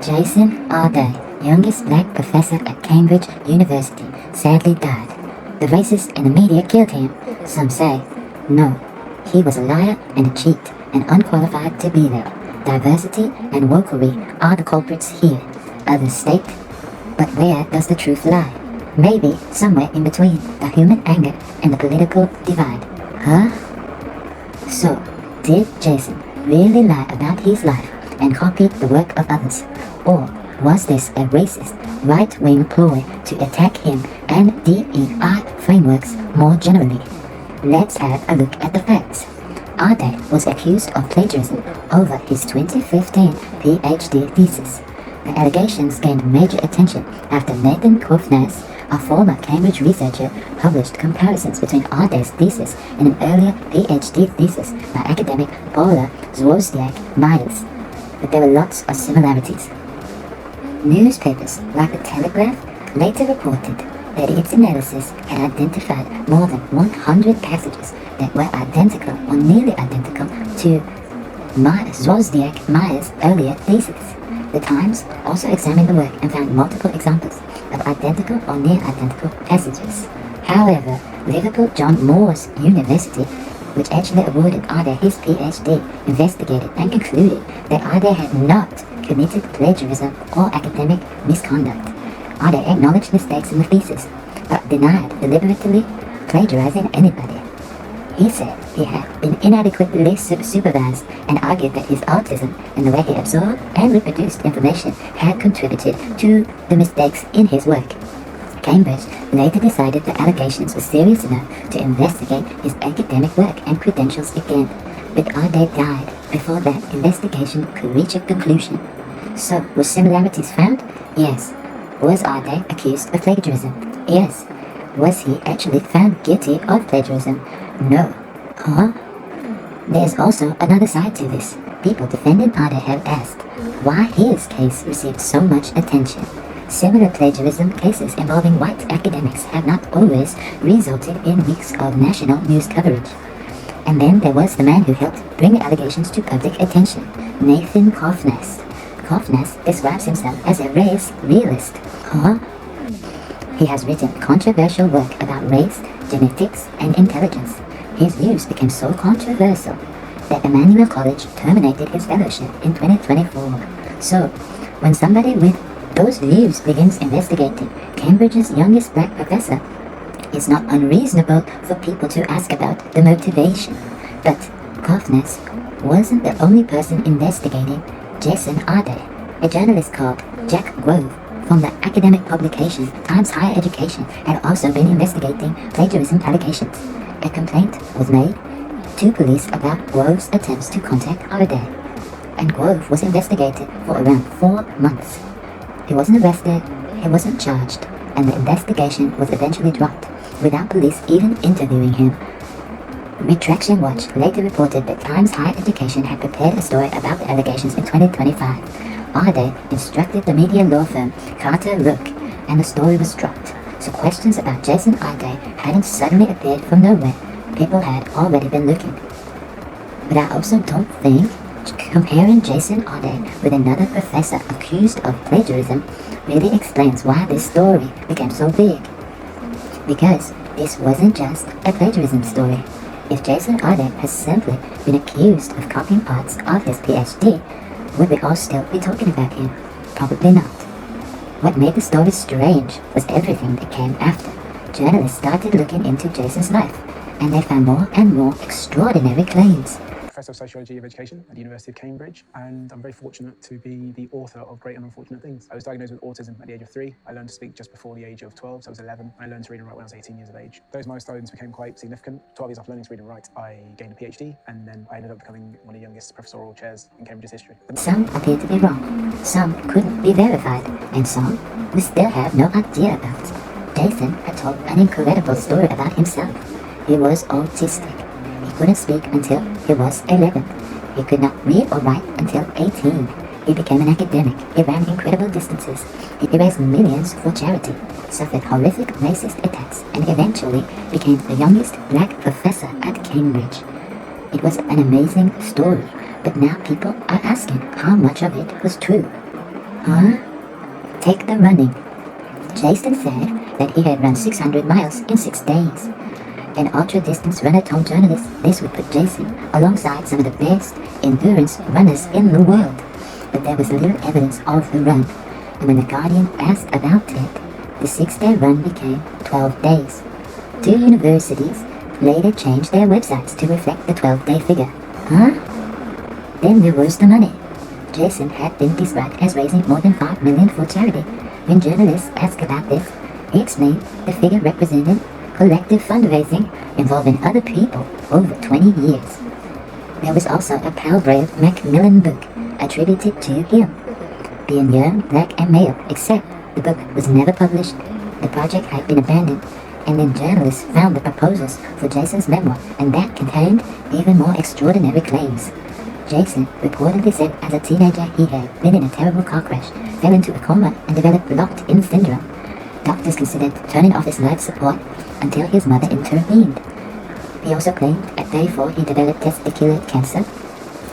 Jason Arday, youngest black professor at Cambridge University, sadly died. The racists in the media killed him. Some say, no, he was a liar and a cheat and unqualified to be there. Diversity and wokery are the culprits here. Others state, but where does the truth lie? Maybe somewhere in between the human anger and the political divide. Huh? So, did Jason really lie about his life and copy the work of others? Or was this a racist, right-wing ploy to attack him and DEI frameworks more generally? Let's have a look at the facts. Arday was accused of plagiarism over his 2015 PhD thesis. The allegations gained major attention after Nathan Kovnas, a former Cambridge researcher, published comparisons between Arday's thesis and an earlier PhD thesis by academic Paula Zwozdyak-Myers. But there were lots of similarities. Newspapers like The Telegraph later reported that its analysis had identified more than 100 passages that were identical or nearly identical to Zwozdyak-Myers' earlier thesis. The Times also examined the work and found multiple examples of identical or near-identical passages. However, Liverpool John Moores University, which actually awarded Arday his PhD, investigated and concluded that Arday had not committed plagiarism or academic misconduct. Arday acknowledged mistakes in the thesis, but denied deliberately plagiarizing anybody. He said he had been inadequately supervised and argued that his autism and the way he absorbed and reproduced information had contributed to the mistakes in his work. Cambridge later decided the allegations were serious enough to investigate his academic work and credentials again, but Arday died before that investigation could reach a conclusion. So, were similarities found? Yes. Was Arday accused of plagiarism? Yes. Was he actually found guilty of plagiarism? No. Huh? There's also another side to this. People defending Arday have asked why his case received so much attention. Similar plagiarism cases involving white academics have not always resulted in weeks of national news coverage. And then there was the man who helped bring the allegations to public attention, Nathan Kovnas. Kovnas describes himself as a race realist. Huh? He has written controversial work about race, genetics, and intelligence. His views became so controversial that Emmanuel College terminated his fellowship in 2024. So, when somebody with those views begins investigating Cambridge's youngest black professor, it's not unreasonable for people to ask about the motivation. But Kovnas wasn't the only person investigating Jason Arday. A journalist called Jack Grove from the academic publication Times Higher Education had also been investigating plagiarism allegations. A complaint was made to police about Grove's attempts to contact Arday, and Grove was investigated for around 4 months. He wasn't arrested, he wasn't charged, and the investigation was eventually dropped, without police even interviewing him. Retraction Watch later reported that Times Higher Education had prepared a story about the allegations in 2025. Arday instructed the media law firm Carter Rook, and the story was dropped. So questions about Jason Arday hadn't suddenly appeared from nowhere. People had already been looking. But I also don't think comparing Jason Arday with another professor accused of plagiarism really explains why this story became so big. Because this wasn't just a plagiarism story. If Jason Arday has simply been accused of copying parts of his PhD, would we all still be talking about him? Probably not. What made the story strange was everything that came after. Journalists started looking into Jason's life, and they found more and more extraordinary claims. Professor of Sociology of Education at the University of Cambridge, and I'm very fortunate to be the author of Great and Unfortunate Things. I was diagnosed with autism at the age of 3. I learned to speak just before the age of 12, so I was 11. I learned to read and write when I was 18 years of age. Those milestones became quite significant. 12 years after learning to read and write, I gained a PhD, and then I ended up becoming one of the youngest professorial chairs in Cambridge's history. Some appear to be wrong, some couldn't be verified, and some we still have no idea about. Jason had told an incredible story about himself. He was autistic. He couldn't speak until he was 11. He could not read or write until 18. He became an academic. He ran incredible distances. He raised millions for charity, suffered horrific racist attacks, and eventually became the youngest black professor at Cambridge. It was an amazing story, but now people are asking how much of it was true. Huh? Take the running. Jason said that he had run 600 miles in 6 days. An ultra-distance runner told journalists this would put Jason alongside some of the best endurance runners in the world. But there was little evidence of the run, and when the Guardian asked about it, the 6-day run became 12 days. 2 universities later changed their websites to reflect the 12-day figure. Huh? Then there was the money. Jason had been described as raising more than $5 million for charity. When journalists asked about this, he explained the figure represented collective fundraising involving other people over 20 years. There was also a Palgrave Macmillan book attributed to him, being young, black, and male, except the book was never published, the project had been abandoned, and then journalists found the proposals for Jason's memoir, and that contained even more extraordinary claims. Jason reportedly said as a teenager he had been in a terrible car crash, fell into a coma, and developed locked-in syndrome. Doctors considered turning off his life support until his mother intervened. He also claimed at 34 he developed testicular cancer.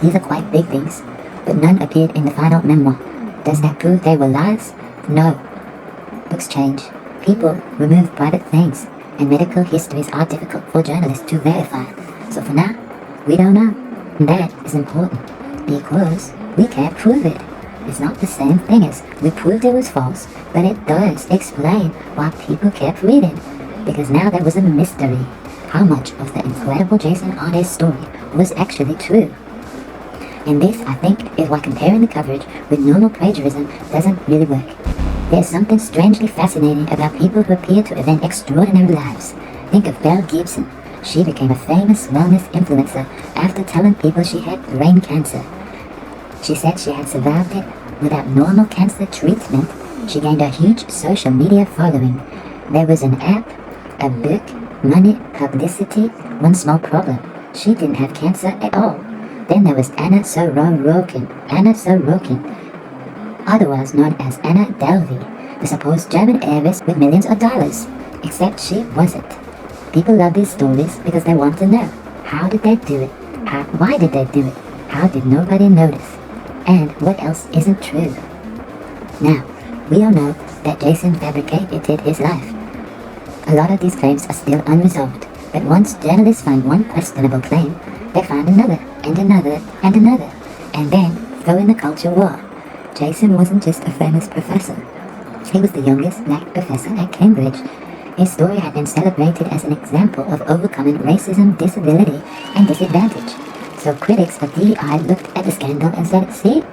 These are quite big things, but none appeared in the final memoir. Does that prove they were lies? No. Books change. People remove private things, and medical histories are difficult for journalists to verify. So for now, we don't know. And that is important, because we can't prove it. It's not the same thing as we proved it was false, but it does explain why people kept reading, because now there was a mystery. How much of the incredible Jason Arday story was actually true? And this, I think, is why comparing the coverage with normal plagiarism doesn't really work. There's something strangely fascinating about people who appear to event extraordinary lives. Think of Belle Gibson. She became a famous wellness influencer after telling people she had brain cancer. She said she had survived it without normal cancer treatment. She gained a huge social media following. There was an app, a book, money, publicity, one small problem. She didn't have cancer at all. Then there was Anna Sorokin, otherwise known as Anna Delvey, the supposed German heiress with millions of dollars. Except she wasn't. People love these stories because they want to know. How did they do it? Why did they do it? How did nobody notice? And what else isn't true? Now, we all know that Jason fabricated his life. A lot of these claims are still unresolved, but once journalists find one questionable claim, they find another, and another, and another, and then throw in the culture war. Jason wasn't just a famous professor. He was the youngest black professor at Cambridge. His story had been celebrated as an example of overcoming racism, disability, and disadvantage. So critics of DEI looked at the scandal and said, see,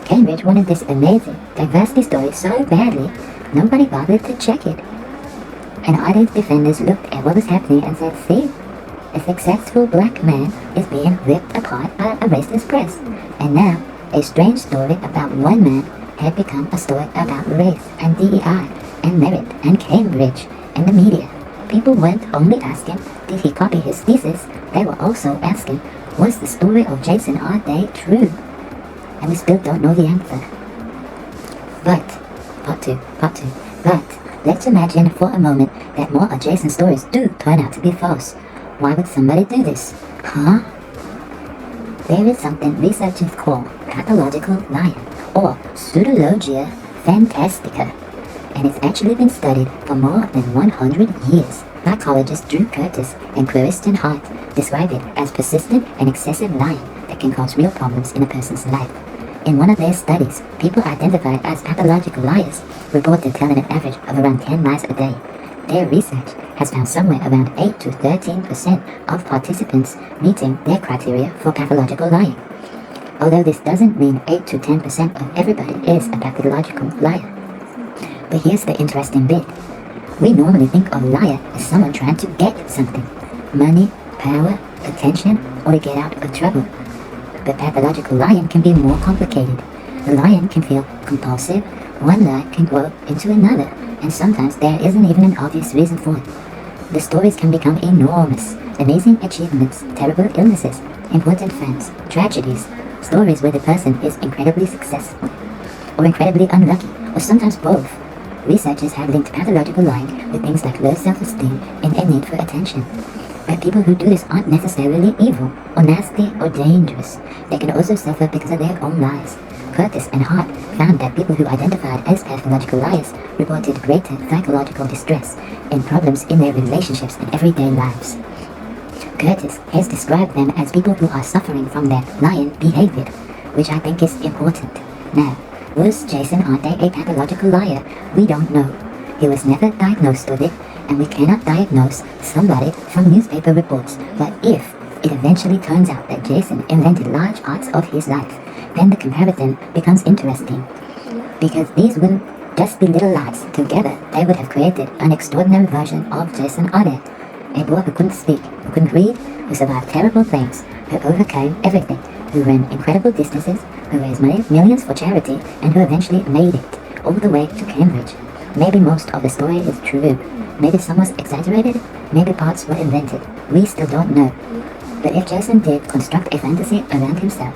Cambridge wanted this amazing diversity story so badly, nobody bothered to check it. And Arday's defenders looked at what was happening and said, see, a successful black man is being ripped apart by a racist press. And now, a strange story about one man had become a story about race and DEI and merit and Cambridge and the media. People weren't only asking, did he copy his thesis? They were also asking, was the story of Jason Arday true? And we still don't know the answer. But, part two, but let's imagine for a moment that more of Jason's stories do turn out to be false. Why would somebody do this? Huh? There is something researchers call pathological lying, or pseudologia fantastica, and it's actually been studied for more than 100 years. Psychologists Drew Curtis and Kristen Hart describe it as persistent and excessive lying that can cause real problems in a person's life. In one of their studies, people identified as pathological liars reported telling an average of around 10 lies a day. Their research has found somewhere around 8 to 13% of participants meeting their criteria for pathological lying. Although this doesn't mean 8 to 10% of everybody is a pathological liar. But here's the interesting bit. We normally think of a liar as someone trying to get something. Money, power, attention, or to get out of trouble. But pathological lying can be more complicated. The lying can feel compulsive, one lie can grow into another, and sometimes there isn't even an obvious reason for it. The stories can become enormous. Amazing achievements, terrible illnesses, important facts, tragedies, stories where the person is incredibly successful, or incredibly unlucky, or sometimes both. Researchers have linked pathological lying with things like low self-esteem and a need for attention. But people who do this aren't necessarily evil, or nasty, or dangerous. They can also suffer because of their own lies. Curtis and Hart found that people who identified as pathological liars reported greater psychological distress and problems in their relationships and everyday lives. Curtis has described them as people who are suffering from their lying behavior, which I think is important. Now, was Jason Arday a pathological liar? We don't know. He was never diagnosed with it, and we cannot diagnose somebody from newspaper reports. But if it eventually turns out that Jason invented large parts of his life, then the comparison becomes interesting. Because these wouldn't just be little lies. Together, they would have created an extraordinary version of Jason Arday. A boy who couldn't speak, who couldn't read, who survived terrible things, who overcame everything, who ran incredible distances, who raised millions for charity, and who eventually made it all the way to Cambridge. Maybe most of the story is true. Maybe some was exaggerated. Maybe parts were invented. We still don't know. But if Jason did construct a fantasy around himself,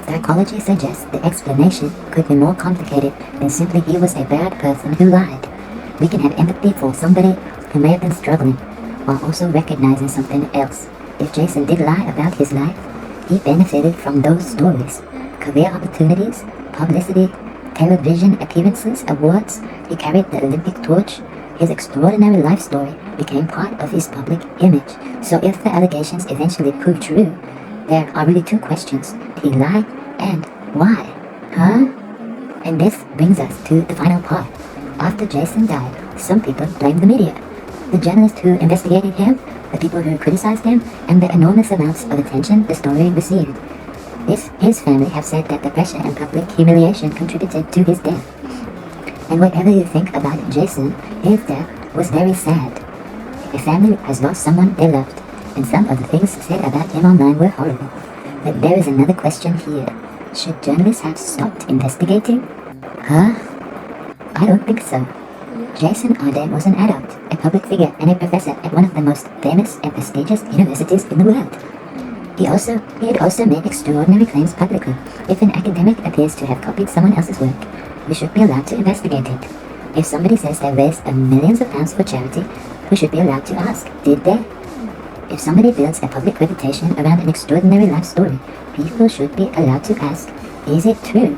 psychology suggests the explanation could be more complicated than simply he was a bad person who lied. We can have empathy for somebody who may have been struggling, while also recognizing something else. If Jason did lie about his life, he benefited from those stories. Career opportunities, publicity, television appearances, awards. He carried the Olympic torch. His extraordinary life story became part of his public image. So if the allegations eventually prove true, there are really two questions. Did he lie, and why? And this brings us to the final part. After Jason died, some people blamed the media. The journalists who investigated him, the people who criticized him, and the enormous amounts of attention the story received. His family have said that the pressure and public humiliation contributed to his death. And whatever you think about Jason, his death was very sad. The family has lost someone they loved, and some of the things said about him online were horrible. But there is another question here. Should journalists have stopped investigating? I don't think so. Jason Arday was an adult, a public figure, and a professor at one of the most famous and prestigious universities in the world. He had also made extraordinary claims publicly. If an academic appears to have copied someone else's work, we should be allowed to investigate it. If somebody says they raised millions of pounds for charity, we should be allowed to ask, did they? If somebody builds a public reputation around an extraordinary life story, people should be allowed to ask, is it true?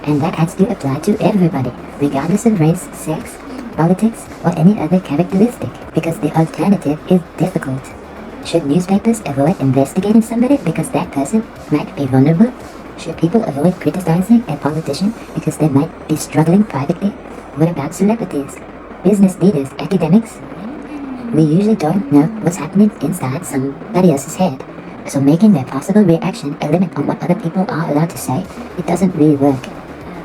And that has to apply to everybody, regardless of race, sex, politics, or any other characteristic, because the alternative is difficult. Should newspapers avoid investigating somebody because that person might be vulnerable? Should people avoid criticizing a politician because they might be struggling privately? What about celebrities, business leaders, academics? We usually don't know what's happening inside somebody else's head, so making their possible reaction a limit on what other people are allowed to say, it doesn't really work.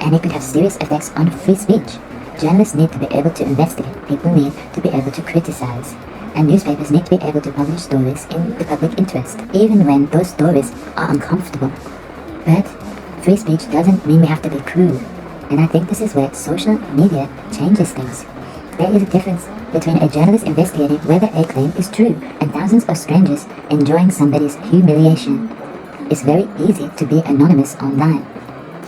And it could have serious effects on free speech. Journalists need to be able to investigate, people need to be able to criticize, and newspapers need to be able to publish stories in the public interest, even when those stories are uncomfortable. But free speech doesn't mean we have to be cruel, and I think this is where social media changes things. There is a difference between a journalist investigating whether a claim is true and thousands of strangers enjoying somebody's humiliation. It's very easy to be anonymous online,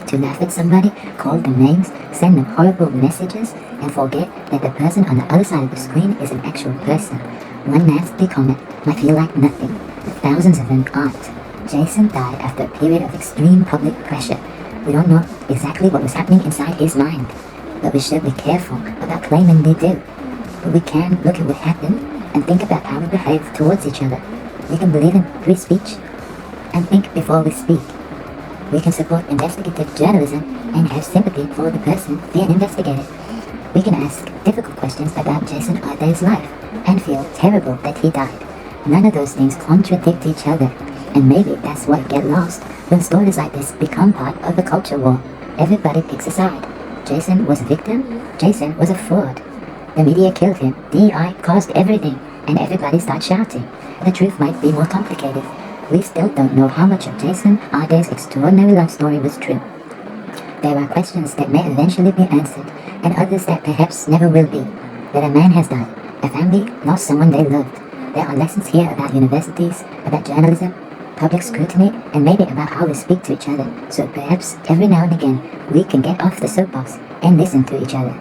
to laugh at somebody, call them names, send them horrible messages, and forget that the person on the other side of the screen is an actual person. One nasty comment might feel like nothing, but thousands of them aren't. Jason died after a period of extreme public pressure. We don't know exactly what was happening inside his mind, but we should be careful about claiming they do. But we can look at what happened and think about how we behave towards each other. We can believe in free speech and think before we speak. We can support investigative journalism and have sympathy for the person being investigated. We can ask difficult questions about Jason Arday's life and feel terrible that he died. None of those things contradict each other, and maybe that's what gets lost when stories like this become part of the culture war. Everybody picks a side. Jason was a victim. Jason was a fraud. The media killed him. DEI caused everything, and everybody starts shouting. The truth might be more complicated. We still don't know how much of Jason Arday's extraordinary life story was true. There are questions that may eventually be answered, and others that perhaps never will be. That a man has died. A family lost someone they loved. There are lessons here about universities, about journalism, public scrutiny, and maybe about how we speak to each other. So perhaps every now and again we can get off the soapbox and listen to each other.